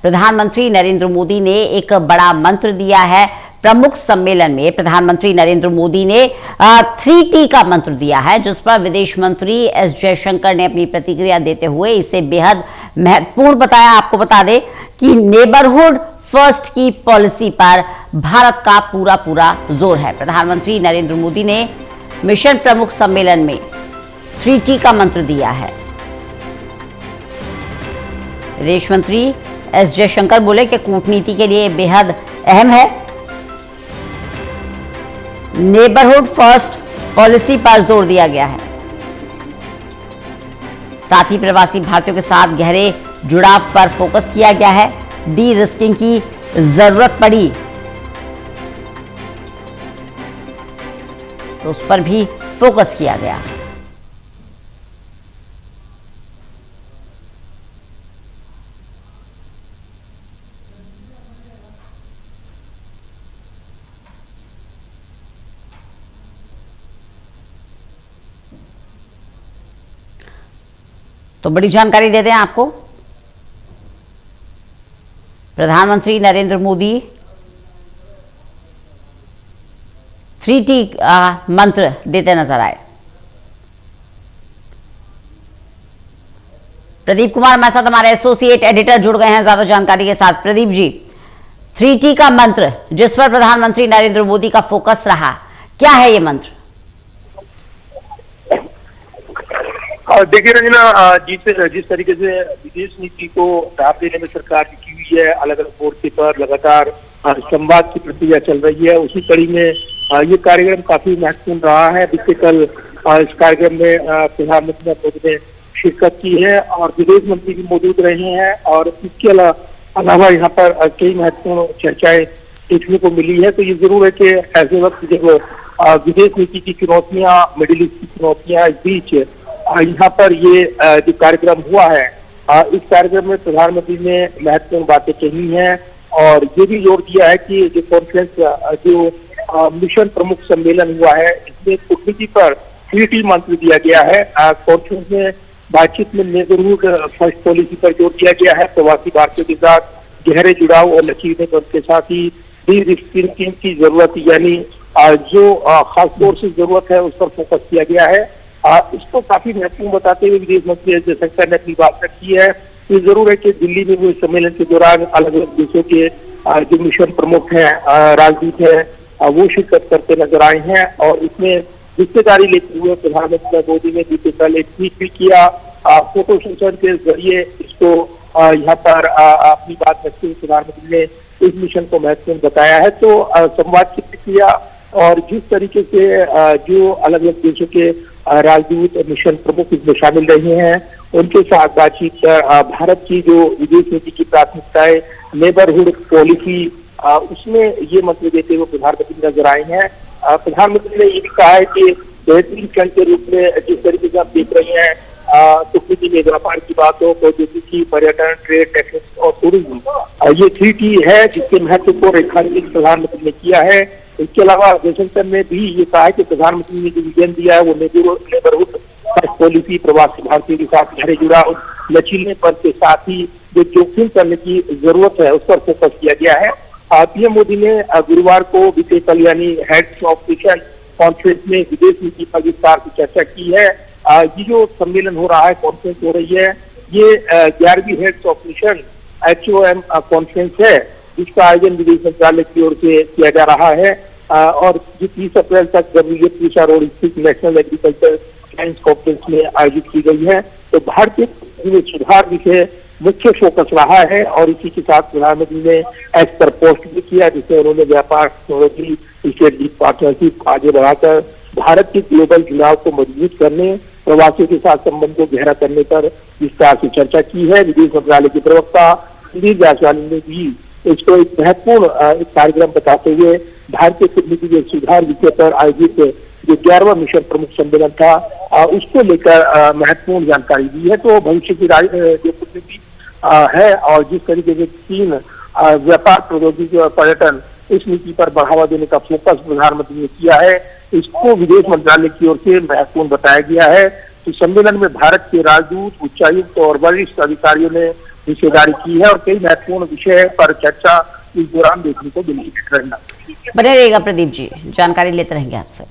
प्रधानमंत्री नरेंद्र मोदी ने एक बड़ा मंत्र दिया है। प्रमुख सम्मेलन में प्रधानमंत्री नरेंद्र मोदी ने 3T का मंत्र दिया है, जिस पर विदेश मंत्री एस जयशंकर ने अपनी प्रतिक्रिया देते हुए इसे बेहद महत्वपूर्ण बताया। आपको बता दें कि नेबरहुड फर्स्ट की पॉलिसी पर भारत का पूरा जोर है। प्रधानमंत्री नरेंद्र मोदी ने मिशन प्रमुख सम्मेलन में 3T का मंत्र दिया है। विदेश मंत्री एस जयशंकर बोले कि कूटनीति के लिए बेहद अहम है। नेबरहुड फर्स्ट पॉलिसी पर जोर दिया गया है। साथ ही प्रवासी भारतीयों के साथ गहरे जुड़ाव पर फोकस किया गया है। डी रिस्किंग की जरूरत पड़ी तो उस पर भी फोकस किया गया। तो बड़ी जानकारी देते हैं आपको। प्रधानमंत्री नरेंद्र मोदी 3T मंत्र देते नजर आए। प्रदीप कुमार हमारे साथ, हमारे एसोसिएट एडिटर जुड़ गए हैं ज्यादा जानकारी के साथ। प्रदीप जी, 3T का मंत्र जिस पर प्रधानमंत्री नरेंद्र मोदी का फोकस रहा, क्या है ये मंत्र? देखिए रंजना, जिस तरीके से विदेश नीति को ढाप देने में सरकार की हुई है, अलग अलग मोर्चे पर लगातार संवाद की प्रक्रिया चल रही है, उसी कड़ी में ये कार्यक्रम काफी महत्वपूर्ण रहा है। बीते कल इस कार्यक्रम में प्रधानमंत्री मोदी ने शिरकत की है और विदेश मंत्री भी मौजूद रहे हैं और इसके अलावा यहाँ पर कई महत्वपूर्ण चर्चाएं देखने को मिली है। तो ये जरूर है कि ऐसे वक्त जब विदेश नीति की चुनौतियां, मिडिल ईस्ट की चुनौतियां, इस बीच यहाँ पर ये जो कार्यक्रम हुआ है, इस कार्यक्रम में प्रधानमंत्री ने महत्वपूर्ण बातें कही हैं और ये भी जोर दिया है कि जो कॉन्फ्रेंस, जो मिशन प्रमुख सम्मेलन हुआ है, इसमें कूटनीति पर 3T मंत्र दिया गया है। कॉन्फ्रेंस में बातचीत में नेबरहुड फर्स्ट पॉलिसी पर जोर दिया गया है। प्रवासी भारतीयों के साथ गहरे जुड़ाव और लचीलेपन के साथ ही डी रिस्किंग की जरूरत, यानी जो खास तौर से जरूरत है, उस पर फोकस किया गया है। इसको काफी महत्वपूर्ण बताते हुए विदेश मंत्री एस जयशंकर ने अपनी बात रखी है। ये जरूर है कि दिल्ली में हुए सम्मेलन के दौरान अलग अलग देशों के जो मिशन प्रमुख हैं, राजदूत हैं, वो शिरकत करते नजर आए हैं और इसमें हिस्सेदारी लेते हुए प्रधानमंत्री मोदी ने बीते कल एक ट्वीट भी किया। फोटो सेशन के जरिए इसको यहाँ पर अपनी बात रखते हुए प्रधानमंत्री ने इस मिशन को महत्वपूर्ण बताया है। तो संवाद की प्रक्रिया और जिस तरीके से जो अलग अलग देशों के राजदूत, मिशन प्रमुख इसमें शामिल रहे हैं, उनके साथ बातचीत कर भारत की जो विदेश नीति की प्राथमिकताएं, नेबरहुड पॉलिसी, उसमें ये मंत्र देते हुए प्रधानमंत्री नजर आए हैं। प्रधानमंत्री ने ये भी कहा है कि बेहतरीन क्षण के रूप में जिस तरीके से आप देख रहे हैं, कूटनीति में व्यापार की बात हो, प्रौद्योगिकी, पर्यटन, ट्रेड, टेक्निक्स और टूरिज्म, ये 3T है जिसके महत्व को रेखांकित प्रधानमंत्री ने किया है। इसके अलावा जयशंकर ने भी ये कहा है कि प्रधानमंत्री ने जो विजन दिया है वो नेबरहुड पॉलिसी, प्रवासी भारतीयों के साथ गहरे जुड़ाव, लचीलेपन के साथ ही जो जोखिम करने की जरूरत है, उस पर फोकस किया गया है। पीएम मोदी ने गुरुवार को बीते कल यानी हेड्स ऑफ मिशन कॉन्फ्रेंस में विदेश नीति पर विस्तार से चर्चा की है। ये जो सम्मेलन हो रहा है, कॉन्फ्रेंस हो रही है, ये 11वीं heads of mission HOM conference है, जिसका आयोजन विदेश मंत्रालय की ओर से किया जा रहा है और जो 30 अप्रैल तक WH रोड स्थित नेशनल एग्रीकल्चर साइंस कॉन्फ्रेंस में आयोजित की गई है। तो भारतीय सुधार विषय मुख्य फोकस रहा है और इसी के साथ प्रधानमंत्री ने एस पर पोस्ट भी किया, जिसमें उन्होंने व्यापार, टेक्नोलॉजी, स्ट्रेटेजिक पार्टनरशिप को आगे बढ़ाकर भारत के ग्लोबल जुड़ाव को मजबूत करने, प्रवासियों के साथ संबंध को गहरा करने पर विस्तार से चर्चा की है। विदेश मंत्रालय के प्रवक्ता संदीप जायसवाल ने भी इसको एक महत्वपूर्ण कार्यक्रम बताते हुए भारतीय कूटनीति के सुधार विषय पर आयोजित जो 11वां मिशन प्रमुख सम्मेलन था, उसको लेकर महत्वपूर्ण जानकारी दी है। तो भविष्य की जो कूटनीति है और जिस तरीके से 3 व्यापार, प्रौद्योगिकी और पर्यटन, इस नीति पर बढ़ावा देने का फोकस प्रधानमंत्री ने किया है, इसको विदेश मंत्रालय की ओर से महत्वपूर्ण बताया गया है। तो सम्मेलन में भारत के राजदूत, उच्चायुक्त और वरिष्ठ अधिकारियों ने हिस्सेदारी की है और कई महत्वपूर्ण विषय पर चर्चा इस दौरान देखने को मिली। बने रहिएगा प्रदीप जी, जानकारी लेते रहेंगे आपसे।